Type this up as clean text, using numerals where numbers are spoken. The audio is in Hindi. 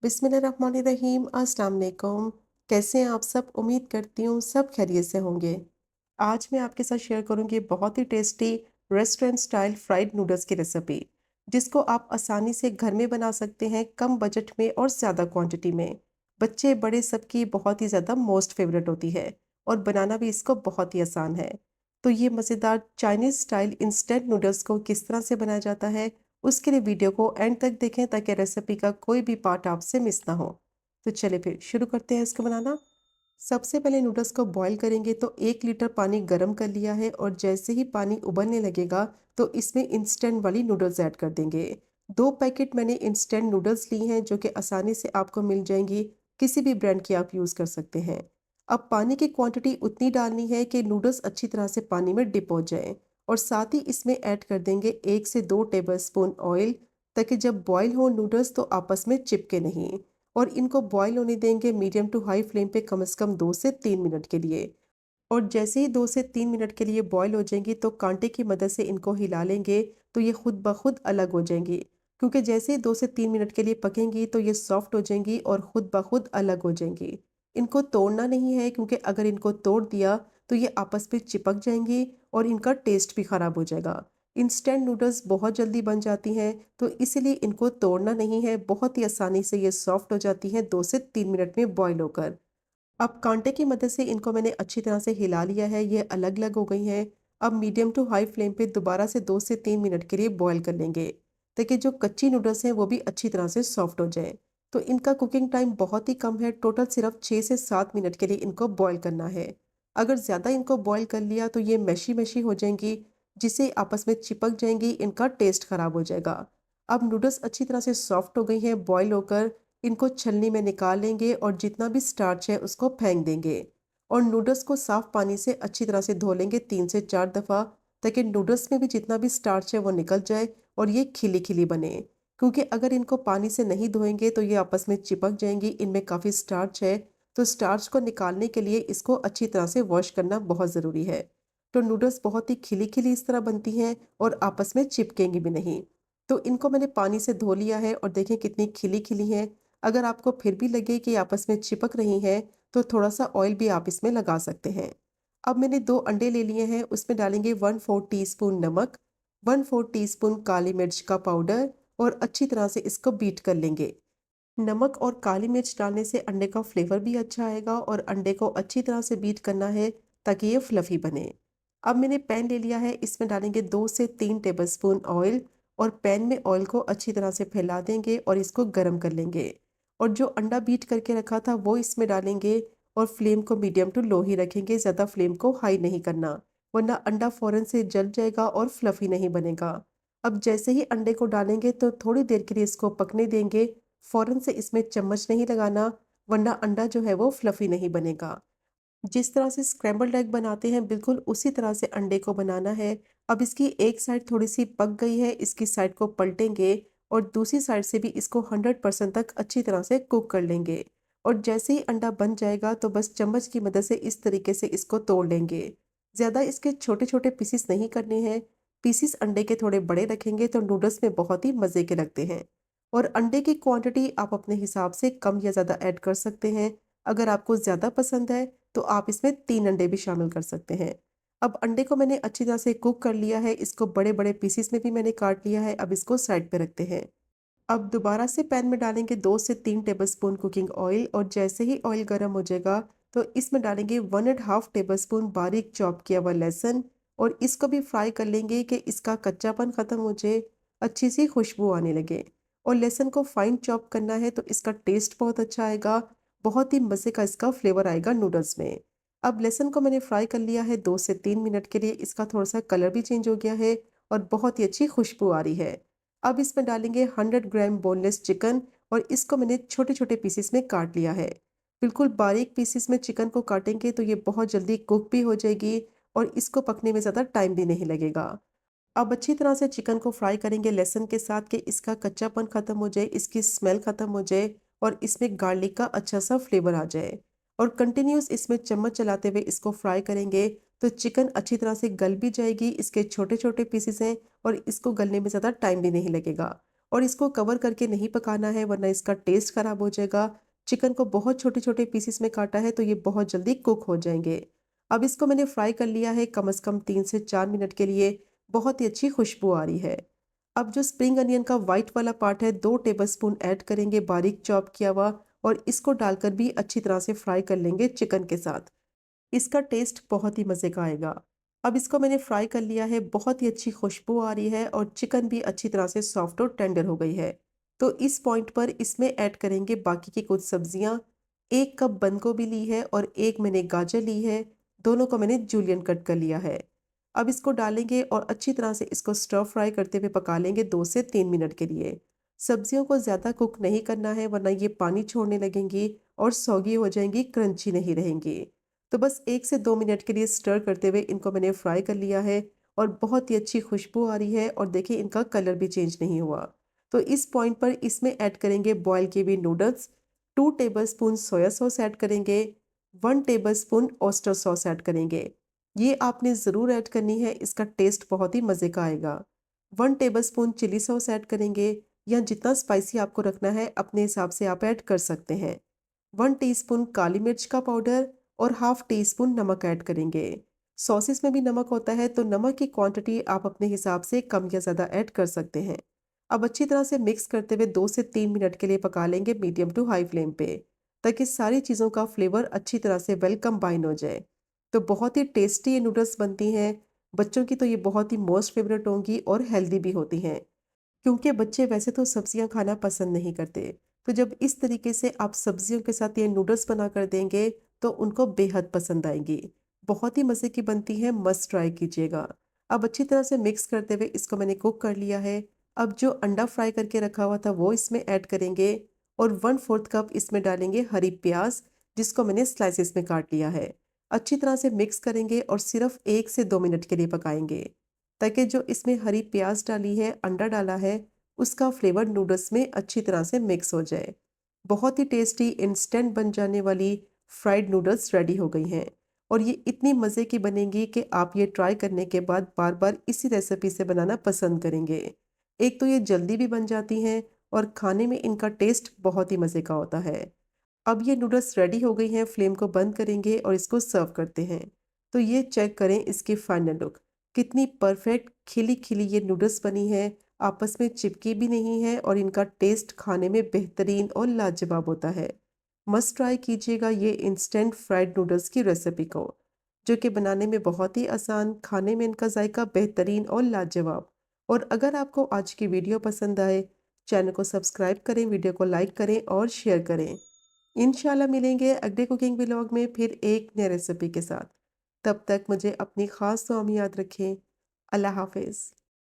बिस्मिल्लाहिर्रहमानिर्रहीम। अस्सलाम वालेकुम। कैसे हैं आप सब? उम्मीद करती हूँ सब खैरियत से होंगे। आज मैं आपके साथ शेयर करूँगी बहुत ही tasty restaurant style fried noodles की रेसिपी, जिसको आप आसानी से घर में बना सकते हैं कम बजट में और ज़्यादा क्वांटिटी में। बच्चे बड़े सबकी बहुत ही ज़्यादा मोस्ट फेवरेट होती है और बनाना भी इसको बहुत ही आसान है। तो ये मज़ेदार चाइनीज़ स्टाइल इंस्टेंट नूडल्स को किस तरह से बनाया जाता है, उसके लिए वीडियो को एंड तक देखें ताकि रेसिपी का कोई भी पार्ट आपसे मिस ना हो। तो चलिए फिर शुरू करते हैं इसको बनाना। सबसे पहले नूडल्स को बॉईल करेंगे तो 1 लीटर पानी गर्म कर लिया है और जैसे ही पानी उबलने लगेगा तो इसमें इंस्टेंट वाली नूडल्स ऐड कर देंगे। 2 पैकेट मैंने इंस्टेंट नूडल्स ली हैं जो कि आसानी से आपको मिल जाएंगी, किसी भी ब्रांड की आप यूज़ कर सकते हैं। अब पानी की क्वांटिटी उतनी डालनी है कि नूडल्स अच्छी तरह से पानी में डिप हो जाएं और साथ ही इसमें ऐड कर देंगे 1 से 2 टेबलस्पून ऑयल, ताकि जब बॉईल हो नूडल्स तो आपस में चिपके नहीं। और इनको बॉईल होने देंगे मीडियम टू हाई फ्लेम पे कम से कम 2 से 3 मिनट के लिए। और जैसे ही 2 से 3 मिनट के लिए बॉईल हो जाएंगी तो कांटे की मदद से इनको हिला लेंगे, तो ये खुद ब खुद अलग हो जाएंगी। क्योंकि जैसे ही 2 से 3 मिनट के लिए पकेंगी तो ये सॉफ्ट हो जाएंगी और खुद ब खुद अलग हो जाएंगी। इनको तोड़ना नहीं है, क्योंकि अगर इनको तोड़ दिया तो ये आपस में चिपक जाएंगी और इनका टेस्ट भी खराब हो जाएगा। इंस्टेंट नूडल्स बहुत जल्दी बन जाती हैं, तो इसलिए इनको तोड़ना नहीं है, बहुत ही आसानी से ये सॉफ्ट हो जाती हैं 2 से 3 मिनट में बॉईल होकर। अब कांटे की मदद से इनको मैंने अच्छी तरह से हिला लिया है, ये अलग-अलग हो गई हैं। अब मीडियम टू हाई फ्लेम पे दोबारा से 2 से 3 मिनट के लिए बॉईल कर लेंगे, ताकि जो कच्ची नूडल्स हैं वो भी अच्छी तरह से सॉफ्ट हो जाएँ। तो इनका कुकिंग टाइम बहुत ही कम है, टोटल सिर्फ 6 से 7 मिनट के लिए इनको बॉईल करना है। अगर ज़्यादा इनको बॉईल कर लिया तो ये मैशी-मैशी हो जाएँगी, जिससे आपस में चिपक जाएँगी, इनका टेस्ट खराब हो जाएगा। अब नूडल्स अच्छी तरह से सॉफ्ट हो गई हैं बॉईल होकर, इनको छलनी में निकाल लेंगे और जितना भी स्टार्च है उसको फेंक देंगे। और नूडल्स को साफ पानी से अच्छी तरह से धो लेंगे 3 से 4 दफ़ा, ताकि नूडल्स में भी जितना भी स्टार्च है वो निकल जाए और ये खिली-खिली बने। क्योंकि अगर इनको पानी से नहीं धोएंगे तो ये आपस में चिपक जाएंगी, इनमें काफ़ी स्टार्च है। तो स्टार्च को निकालने के लिए इसको अच्छी तरह से वॉश करना बहुत ज़रूरी है। तो नूडल्स बहुत ही खिली-खिली इस तरह बनती हैं और आपस में चिपकेंगी भी नहीं। तो इनको मैंने पानी से धो लिया है और देखें कितनी खिली-खिली हैं। अगर आपको फिर भी लगे कि आपस में चिपक रही हैं, तो थोड़ा-सा ऑयल भी आप इसमें लगा सकते हैं। अब मैंने 2 अंडे ले लिए हैं, उसमें डालेंगे 1/4 टीस्पून नमक, 1/4 टीस्पून काली मिर्च का पाउडर और अच्छी तरह से इसको बीट कर लेंगे। नमक और काली मिर्च डालने से अंडे का फ्लेवर भी अच्छा आएगा और अंडे को अच्छी तरह से बीट करना है ताकि ये फ्लफी बने। अब मैंने पैन ले लिया है, इसमें डालेंगे 2 से 3 टेबलस्पून ऑयल और पैन में ऑयल को अच्छी तरह से फैला देंगे और इसको गर्म कर लेंगे। और जो अंडा बीट करके रखा था वो इसमें डालेंगे और फ्लेम को मीडियम टू लो ही रखेंगे, ज़्यादा फ्लेम को हाई नहीं करना, वरना अंडा फ़ौरन से जल जाएगा और फ्लफी नहीं बनेगा। अब जैसे ही अंडे को डालेंगे तो थोड़ी देर के लिए इसको पकने देंगे, फ़ौरन से इसमें चम्मच नहीं लगाना, वरना अंडा जो है वो फ्लफ़ी नहीं बनेगा। जिस तरह से स्क्रैम्बल्ड एग बनाते हैं बिल्कुल उसी तरह से अंडे को बनाना है। अब इसकी एक साइड थोड़ी-सी पक गई है, इसकी साइड को पलटेंगे और दूसरी साइड से भी इसको 100% तक अच्छी तरह से कुक कर लेंगे। और जैसे ही अंडा बन जाएगा तो बस चम्मच की मदद से इस तरीके से इसको तोड़ लेंगे। ज़्यादा इसके छोटे-छोटे पीसेस नहीं करने हैं, पीसेस अंडे के थोड़े बड़े रखेंगे तो नूडल्स में बहुत ही मज़े के लगते हैं। और अंडे की क्वांटिटी आप अपने हिसाब से कम या ज़्यादा ऐड कर सकते हैं। अगर आपको ज़्यादा पसंद है तो आप इसमें 3 अंडे भी शामिल कर सकते हैं। अब अंडे को मैंने अच्छी तरह से कुक कर लिया है, इसको बड़े-बड़े पीसेस में भी मैंने काट लिया है, अब इसको साइड पे रखते हैं। अब दोबारा से पैन में डालेंगे 2 से 3 टेबलस्पून कुकिंग ऑयल और जैसे ही ऑयल गर्म हो जाएगा तो इसमें डालेंगे 1 एंड हाफ टेबलस्पून बारीक चॉप किया हुआ लहसुन और इसको भी फ्राई कर लेंगे कि इसका कच्चापन ख़त्म हो जाए, अच्छी सी खुशबू आने लगे। और लहसुन को फाइन चॉप करना है तो इसका टेस्ट बहुत अच्छा आएगा, बहुत ही मज़े का इसका फ्लेवर आएगा नूडल्स में। अब लहसुन को मैंने फ्राई कर लिया है 2 से 3 मिनट के लिए, इसका थोड़ा-सा कलर भी चेंज हो गया है और बहुत ही अच्छी खुशबू आ रही है। अब इसमें डालेंगे 100 ग्राम बोनलेस चिकन और इसको मैंने छोटे-छोटे पीसेस में काट लिया है। बिल्कुल बारीक पीसेस में चिकन को काटेंगे तो ये बहुत जल्दी कुक भी हो जाएगी और इसको पकने में ज़्यादा टाइम भी नहीं लगेगा। अब अच्छी तरह से चिकन को फ्राई करेंगे लहसुन के साथ कि इसका कच्चापन खत्म हो जाए, इसकी स्मेल खत्म हो जाए और इसमें गार्लिक का अच्छा सा फ्लेवर आ जाए। और कंटिन्यूस इसमें चम्मच चलाते हुए इसको फ्राई करेंगे तो चिकन अच्छी तरह से गल भी जाएगी, इसके छोटे छोटे पीसेस हैं और इसको गलने में ज़्यादा टाइम भी नहीं लगेगा। और इसको कवर करके नहीं पकाना है वरना इसका टेस्ट खराब हो जाएगा। चिकन को बहुत छोटे-छोटे पीसेस में काटा है तो ये बहुत जल्दी कुक हो जाएँगे। अब इसको मैंने फ्राई कर लिया है कम से कम 3 से 4 मिनट के लिए, बहुत ही अच्छी खुशबू आ रही है। अब जो स्प्रिंग अनियन का व्हाइट वाला पार्ट है 2 टेबलस्पून ऐड करेंगे बारीक चॉप किया हुआ और इसको डालकर भी अच्छी तरह से फ्राई कर लेंगे चिकन के साथ। इसका टेस्ट बहुत ही मज़े का आएगा। अब इसको मैंने फ्राई कर लिया है, बहुत ही अच्छी खुशबू आ रही है और चिकन भी अच्छी तरह से सॉफ्ट और टेंडर हो गई है। तो इस पॉइंट पर इसमें ऐड करेंगे बाकी की कुछ सब्जियाँ। 1 कप बंद गोभी ली है और 1 मैंने गाजर ली है, दोनों को मैंने जूलियन कट कर लिया है। अब इसको डालेंगे और अच्छी तरह से इसको स्टर फ्राई करते हुए पका लेंगे 2 से 3 मिनट के लिए। सब्जियों को ज़्यादा कुक नहीं करना है वरना ये पानी छोड़ने लगेंगी और सौगी हो जाएंगी, क्रंची नहीं रहेंगी। तो बस 1 से 2 मिनट के लिए स्टर करते हुए इनको मैंने फ्राई कर लिया है और बहुत ही अच्छी खुशबू आ रही है और देखिए इनका कलर भी चेंज नहीं हुआ। तो इस पॉइंट पर इसमें ऐड करेंगे बॉयल किए हुए noodles, 2 tablespoon soya sauce add करेंगे, 1 टेबलस्पून ऑयस्टर सॉस ऐड करेंगे। ये आपने ज़रूर ऐड करनी है, इसका टेस्ट बहुत ही मज़े का आएगा। 1 टेबलस्पून चिली सॉस ऐड करेंगे या जितना स्पाइसी आपको रखना है अपने हिसाब से आप ऐड कर सकते हैं। 1 टीस्पून काली मिर्च का पाउडर और हाफ टी स्पून नमक ऐड करेंगे। सॉसेस में भी नमक होता है तो नमक की क्वांटिटी आप अपने हिसाब से कम या ज़्यादा ऐड कर सकते हैं। अब अच्छी तरह से मिक्स करते हुए 2 से 3 मिनट के लिए पका लेंगे मीडियम टू हाई फ्लेम पे, ताकि सारी चीज़ों का फ्लेवर अच्छी तरह से वेल कंबाइन हो जाए। तो बहुत ही टेस्टी ये नूडल्स बनती हैं। बच्चों की तो ये बहुत ही मोस्ट फेवरेट होंगी और हेल्दी भी होती हैं। क्योंकि बच्चे वैसे तो सब्जियां खाना पसंद नहीं करते, तो जब इस तरीके से आप सब्जियों के साथ ये नूडल्स बना कर देंगे तो उनको बेहद पसंद आएंगी। बहुत ही मज़े की बनती है, मस्ट ट्राई कीजिएगा। अब अच्छी तरह से मिक्स करते हुए इसको मैंने कुक कर लिया है। अब जो अंडा फ्राई करके रखा हुआ था वो इसमें ऐड करेंगे और 1/4 कप इसमें डालेंगे हरी प्याज, जिसको मैंने स्लाइसिस में काट लिया है। अच्छी तरह से मिक्स करेंगे और सिर्फ 1 से 2 मिनट के लिए पकाएंगे, ताकि जो इसमें हरी प्याज डाली है, अंडा डाला है, उसका फ्लेवर नूडल्स में अच्छी तरह से मिक्स हो जाए। बहुत ही टेस्टी इंस्टेंट बन जाने वाली फ्राइड नूडल्स रेडी हो गई हैं और ये इतनी मज़े की बनेंगी कि आप ये ट्राई करने के बाद बार-बार इसी रेसिपी से बनाना पसंद करेंगे। एक तो ये जल्दी भी बन जाती हैं और खाने में इनका टेस्ट बहुत ही मज़े का होता है। अब ये नूडल्स रेडी हो गई हैं, फ्लेम को बंद करेंगे और इसको सर्व करते हैं। तो ये चेक करें इसकी फाइनल लुक, कितनी परफेक्ट खिली-खिली ये नूडल्स बनी है, आपस में चिपकी भी नहीं है और इनका टेस्ट खाने में बेहतरीन और लाजवाब होता है। मस्ट ट्राई कीजिएगा ये इंस्टेंट फ्राइड नूडल्स की रेसिपी को, जो कि बनाने में बहुत ही आसान, खाने में इनका जायका बेहतरीन और लाजवाब। और अगर आपको आज की वीडियो पसंद आए, चैनल को सब्सक्राइब करें, वीडियो को लाइक करें और शेयर करें। इंशाल्लाह मिलेंगे अगले कुकिंग व्लॉग में फिर एक नई रेसिपी के साथ। तब तक मुझे अपनी ख़ास दुआ में याद रखें। अल्लाह हाफ़िज़।